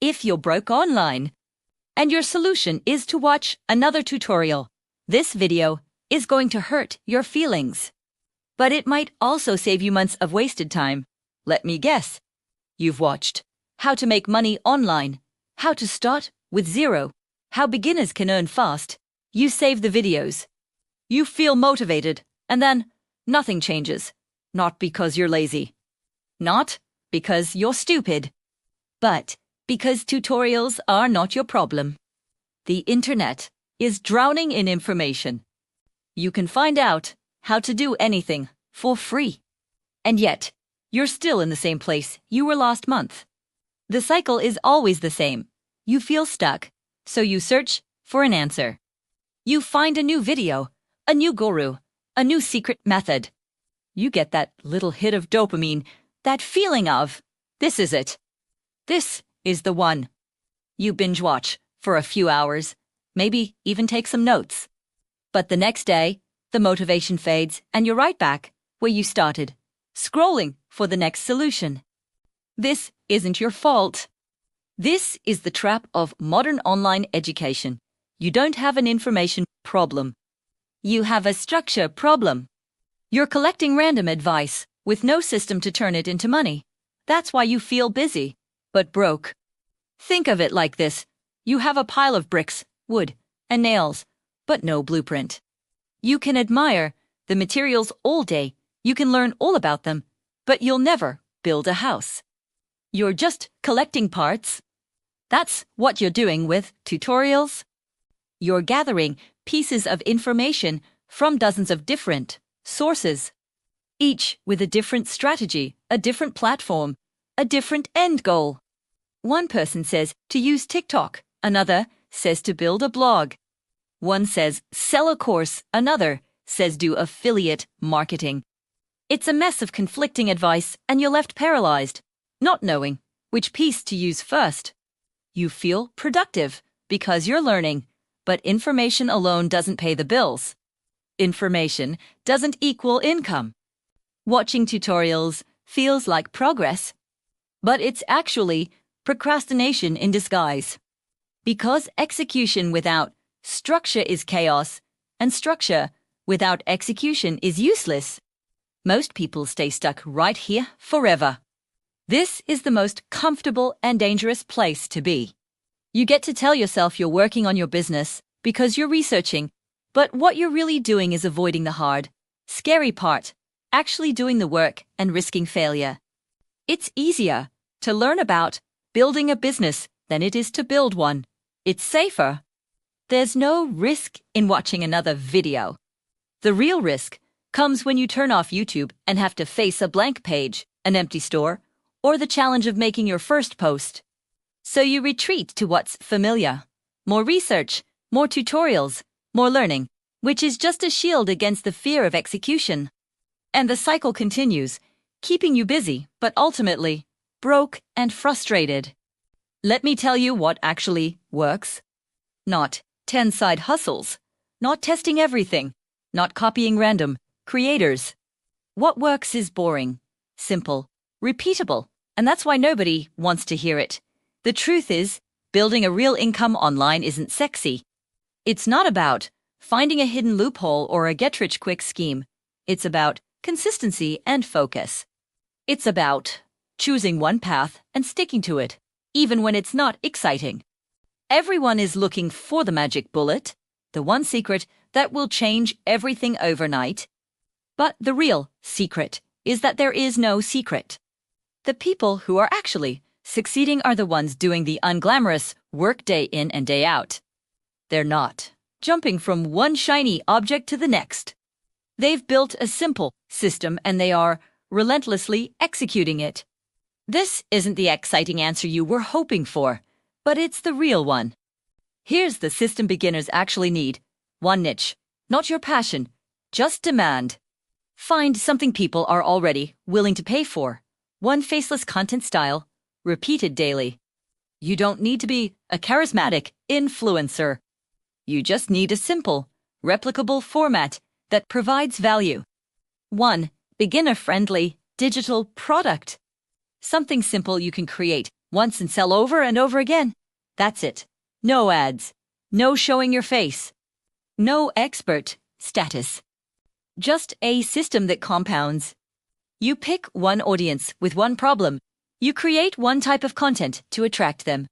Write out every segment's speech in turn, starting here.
if you're broke online and your solution is to watch another tutorial, this video is going to hurt your feelings. But it might also save you months of wasted time. Let me guess. You've watched how to make money online, how to start with zero, how beginners can earn fast. You save the videos. You feel motivated, and then nothing changes. Not because you're lazy. Not because you're stupid. But because tutorials are not your problem. The internet is drowning in information. You can find out how to do anything for free. And yet, you're still in the same place you were last month. The cycle is always the same. You feel stuck, so you search for an answer. You find a new video, a new guru, a new secret method. You get that little hit of dopamine, that feeling of, this is it. This is the one. You binge watch for a few hours, maybe even take some notes. But the next day, the motivation fades and you're right back where you started, scrolling for the next solution. This isn't your fault. This is the trap of modern online education. You don't have an information problem. You have a structure problem. You're collecting random advice with no system to turn it into money. That's why you feel busy, but broke. Think of it like this. You have a pile of bricks, wood, and nails, but no blueprint. You can admire the materials all day. You can learn all about them, but you'll never build a house. You're just collecting parts. That's what you're doing with tutorials. You're gathering pieces of information from dozens of different sources, each with a different strategy, a different platform, a different end goal. One person says to use TikTok, another says to build a blog. One says sell a course, another says do affiliate marketing. It's a mess of conflicting advice and you're left paralyzed, not knowing which piece to use first. You feel productive because you're learning, but information alone doesn't pay the bills. Information doesn't equal income. Watching tutorials feels like progress, but it's actually procrastination in disguise. Because execution without structure is chaos, and structure without execution is useless. Most people stay stuck right here forever. This is the most comfortable and dangerous place to be. You get to tell yourself you're working on your business because you're researching, but what you're really doing is avoiding the hard, scary part, actually doing the work and risking failure. It's easier to learn about building a business than it is to build one. It's safer. There's no risk in watching another video. The real risk comes when you turn off YouTube and have to face a blank page, an empty store, or the challenge of making your first post. So you retreat to what's familiar. More research, more tutorials, more learning, which is just a shield against the fear of execution. And the cycle continues, keeping you busy, but ultimately broke and frustrated. Let me tell you what actually works. Not 10 side hustles, not testing everything, not copying random creators. What works is boring, simple, repeatable, and that's why nobody wants to hear it. The truth is, building a real income online isn't sexy. It's not about finding a hidden loophole or a get-rich-quick scheme. It's about consistency and focus. It's about choosing one path and sticking to it, even when it's not exciting. Everyone is looking for the magic bullet, the one secret that will change everything overnight. But the real secret is that there is no secret. The people who are actually succeeding are the ones doing the unglamorous work day in and day out. They're not jumping from one shiny object to the next. They've built a simple system and they are relentlessly executing it. This isn't the exciting answer you were hoping for, but it's the real one. Here's the system beginners actually need. One niche, not your passion, just demand. Find something people are already willing to pay for. One faceless content style, repeated daily. You don't need to be a charismatic influencer. You just need a simple, replicable format that provides value. One beginner-friendly digital product. Something simple you can create once and sell over and over again. That's it. No ads. No showing your face. No expert status. Just a system that compounds. You pick one audience with one problem. You create one type of content to attract them.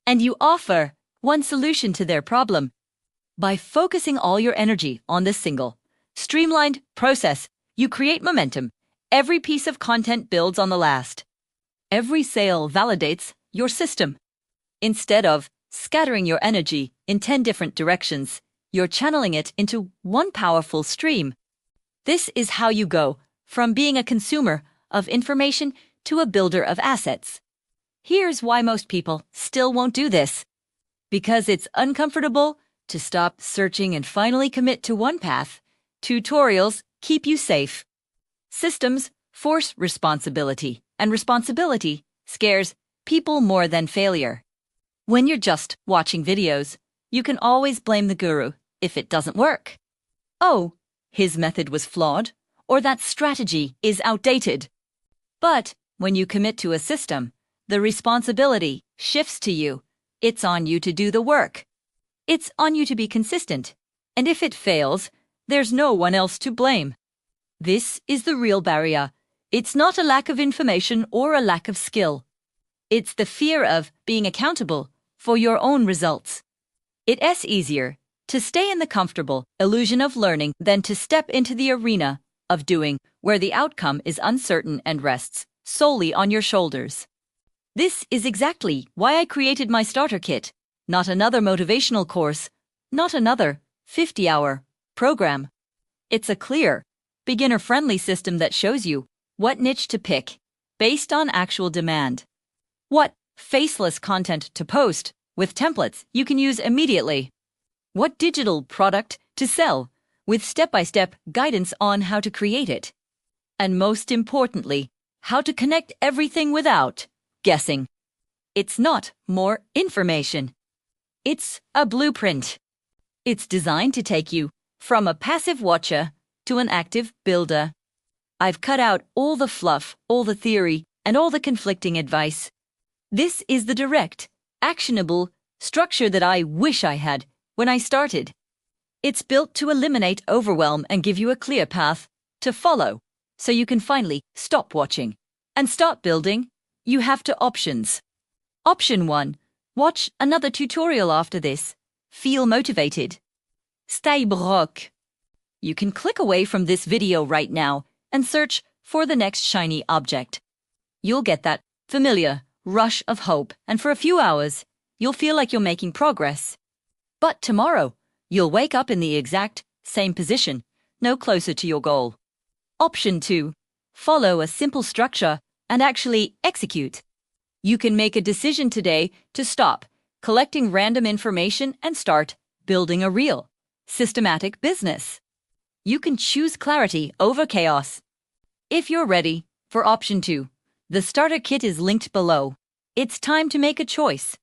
And you offer one solution to their problem. By focusing all your energy on this single, streamlined process, you create momentum. Every piece of content builds on the last. Every sale validates your system. Instead of scattering your energy in 10 different directions, you're channeling it into one powerful stream. This is how you go from being a consumer of information to a builder of assets. Here's why most people still won't do this. Because it's uncomfortable to stop searching and finally commit to one path. Tutorials keep you safe. Systems force responsibility, and responsibility scares people more than failure. When you're just watching videos, you can always blame the guru if it doesn't work. Oh, his method was flawed, or that strategy is outdated. But when you commit to a system, the responsibility shifts to you. It's on you to do the work. It's on you to be consistent. And if it fails, there's no one else to blame. This is the real barrier. It's not a lack of information or a lack of skill. It's the fear of being accountable for your own results. It's easier to stay in the comfortable illusion of learning than to step into the arena of doing, where the outcome is uncertain and rests solely on your shoulders. This is exactly why I created my starter kit, not another motivational course, not another 50-hour program. It's a clear, beginner-friendly system that shows you what niche to pick based on actual demand, what faceless content to post with templates you can use immediately, what digital product to sell with step-by-step guidance on how to create it, and most importantly, how to connect everything without guessing. It's not more information. It's a blueprint. It's designed to take you from a passive watcher to an active builder. I've cut out all the fluff, all the theory, and all the conflicting advice. This is the direct, actionable structure that I wish I had when I started. It's built to eliminate overwhelm and give you a clear path to follow, so you can finally stop watching and start building. You have two options. Option 1. Watch another tutorial after this. Feel motivated. Stay broke. You can click away from this video right now and search for the next shiny object. You'll get that familiar rush of hope, and for a few hours, you'll feel like you're making progress. But tomorrow, you'll wake up in the exact same position, no closer to your goal. Option 2. Follow a simple structure and actually execute. You can make a decision today to stop collecting random information and start building a real, systematic business. You can choose clarity over chaos. If you're ready for option 2, the starter kit is linked below. It's time to make a choice.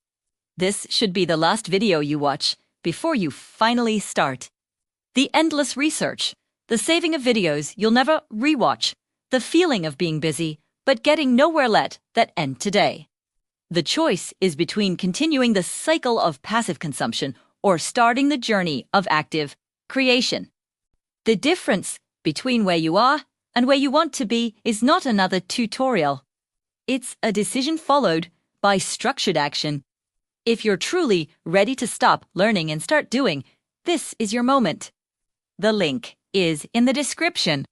This should be the last video you watch before you finally start. The endless research, the saving of videos you'll never rewatch, the feeling of being busy but getting nowhere let that end today. The choice is between continuing the cycle of passive consumption or starting the journey of active creation. The difference between where you are and where you want to be is not another tutorial. It's a decision followed by structured action. If you're truly ready to stop learning and start doing, this is your moment. The link is in the description.